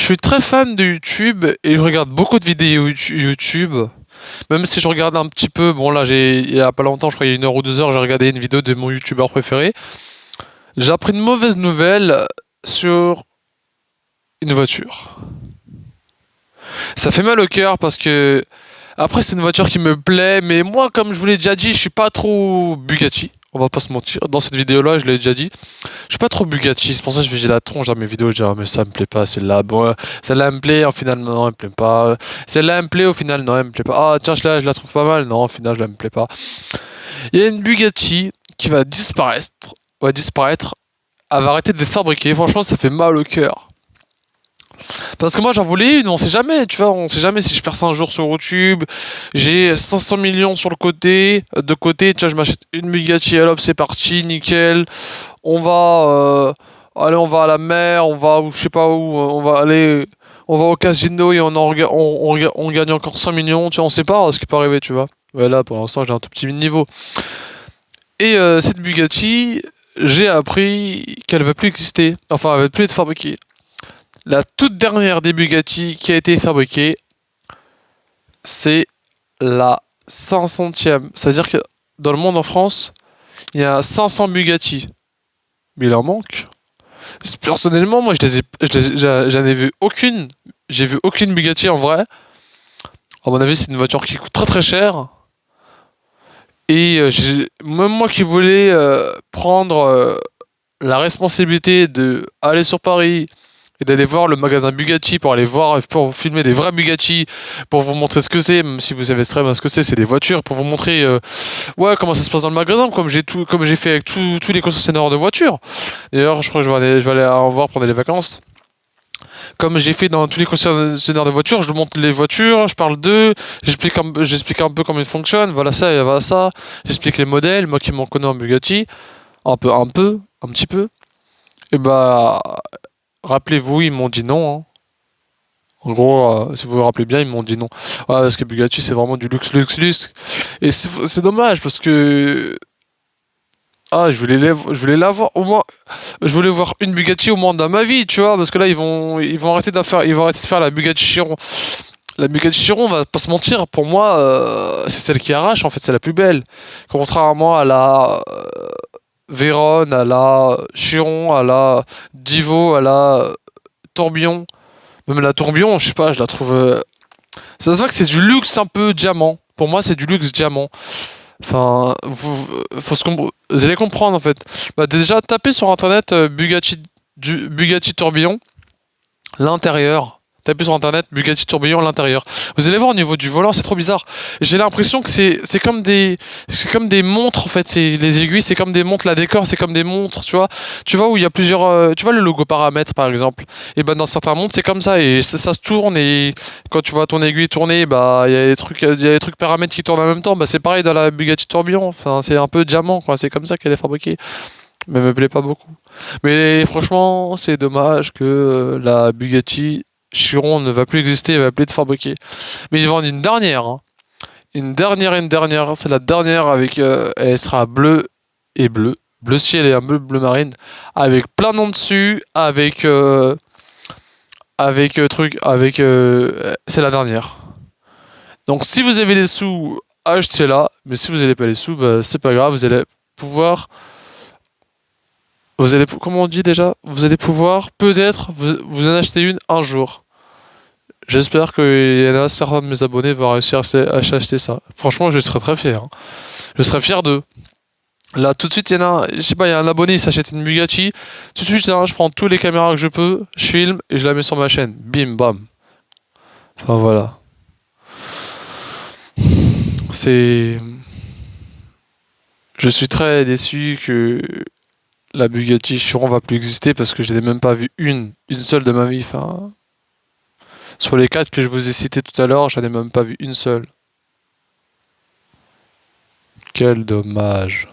suis très fan de YouTube et je regarde beaucoup de vidéos YouTube. Même si je regarde un petit peu, bon là il y a pas longtemps, je crois il y a 1 heure ou 2 heures, j'ai regardé une vidéo de mon YouTubeur préféré. J'ai appris une mauvaise nouvelle sur une voiture. Ça fait mal au cœur parce que après c'est une voiture qui me plaît, mais moi comme je vous l'ai déjà dit, je suis pas trop Bugatti. On va pas se mentir. Dans cette vidéo-là, je l'ai déjà dit. Je suis pas trop Bugatti. C'est pour ça que j'ai la tronche dans mes vidéos. Je dis, ah, mais ça me plaît pas, celle-là. Bon, celle-là me plaît, au final, non, elle me plaît pas. Celle-là me plaît, au final, non, elle me plaît pas. Ah, tiens, je la trouve pas mal. Non, au final, je la me plaît pas. Il y a une Bugatti qui va disparaître. Va disparaître. Elle va arrêter d'être fabriquée. Franchement, ça fait mal au cœur. Parce que moi j'en voulais une, on sait jamais, tu vois, on sait jamais si je perce un jour sur YouTube, j'ai 500 millions sur le côté, de côté, tu vois, je m'achète une Bugatti, hop, c'est parti, nickel, on va, allez, on va à la mer, on va, ou je sais pas où, on va aller, on va au casino et on gagne encore 100 millions, tu vois, on sait pas ce qui peut arriver, tu vois. Ouais, là, pour l'instant, j'ai un tout petit niveau. Et cette Bugatti, j'ai appris qu'elle va plus exister, enfin, elle va plus être fabriquée. La toute dernière des Bugatti qui a été fabriquée, c'est la 500e. C'est-à-dire que dans le monde en France, il y a 500 Bugatti. Mais il en manque. Personnellement, moi, j'en ai vu aucune. J'ai vu aucune Bugatti en vrai. À mon avis, c'est une voiture qui coûte très très cher. Et même moi qui voulais prendre la responsabilité de aller sur Paris et d'aller voir le magasin Bugatti pour aller voir, pour filmer des vrais Bugatti, pour vous montrer ce que c'est, même si vous savez très bien ce que c'est des voitures, pour vous montrer ouais, comment ça se passe dans le magasin, comme j'ai fait avec tous les concessionnaires de voitures. D'ailleurs, je crois que je vais aller en voir pendant les vacances. Comme j'ai fait dans tous les concessionnaires de voitures, je vous montre les voitures, je parle d'eux, j'explique un peu comment ils fonctionnent, voilà ça et voilà ça, j'explique les modèles, moi qui m'en connais en Bugatti, un petit peu. Et bah, rappelez-vous, ils m'ont dit non. Hein. En gros, si vous vous rappelez bien, ils m'ont dit non. Ouais, parce que Bugatti, c'est vraiment du luxe, luxe, luxe. Et c'est dommage parce que. Ah, je voulais l'avoir au moins. Je voulais voir une Bugatti au moins dans ma vie, tu vois, parce que là, ils vont arrêter ils vont arrêter de faire la Bugatti Chiron. La Bugatti Chiron, on va pas se mentir, pour moi, c'est celle qui arrache, en fait, c'est la plus belle. Contrairement à la Veyron, à la Chiron, à la Divo, à la Tourbillon. Même la tourbillon, je sais pas, je la trouve. Ça se voit que c'est du luxe un peu diamant. Pour moi, c'est du luxe diamant. Enfin, vous allez comprendre en fait. Bah, déjà, tapez sur internet Bugatti tourbillon, l'intérieur. Tapez sur internet Bugatti tourbillon, l'intérieur. Vous allez voir au niveau du volant, c'est trop bizarre. J'ai l'impression que c'est comme des montres en fait. C'est les aiguilles, c'est comme des montres. La décor, c'est comme des montres. Tu vois où il y a plusieurs. Tu vois le logo paramètres par exemple. Et ben dans certains montres, c'est comme ça et ça se tourne et quand tu vois ton aiguille tourner, bah il y a des trucs paramètres qui tournent en même temps. Bah c'est pareil dans la Bugatti tourbillon. Enfin c'est un peu diamant quoi. C'est comme ça qu'elle est fabriquée. Mais elle me plaît pas beaucoup. Mais franchement, c'est dommage que la Bugatti Chiron ne va plus exister, elle va plus être fabriquée. Mais ils vendent une dernière. Hein. Une dernière. C'est la dernière avec. Elle sera bleue et bleu. Bleu ciel et un bleu marine. Avec plein de noms dessus. Avec. Truc. Avec. C'est la dernière. Donc si vous avez des sous, achetez-la. Mais si vous n'avez pas les sous, bah, c'est pas grave. Vous allez pouvoir. Comment on dit déjà? Vous allez pouvoir peut-être vous en acheter une un jour. J'espère qu'il y en a certains de mes abonnés vont réussir à acheter ça. Franchement, je serais très fier. Hein. Je serais fier d'eux. Là, tout de suite, il y en a, je sais pas, il y a un abonné, il s'achète une Bugatti. Tout de suite, je prends toutes les caméras que je peux, je filme et je la mets sur ma chaîne. Bim, bam. Enfin, voilà. C'est. Je suis très déçu que la Bugatti Chiron va plus exister parce que je n'ai même pas vu une seule de ma vie. Enfin, sur les 4 que je vous ai cités tout à l'heure, j'en ai même pas vu une seule. Quel dommage.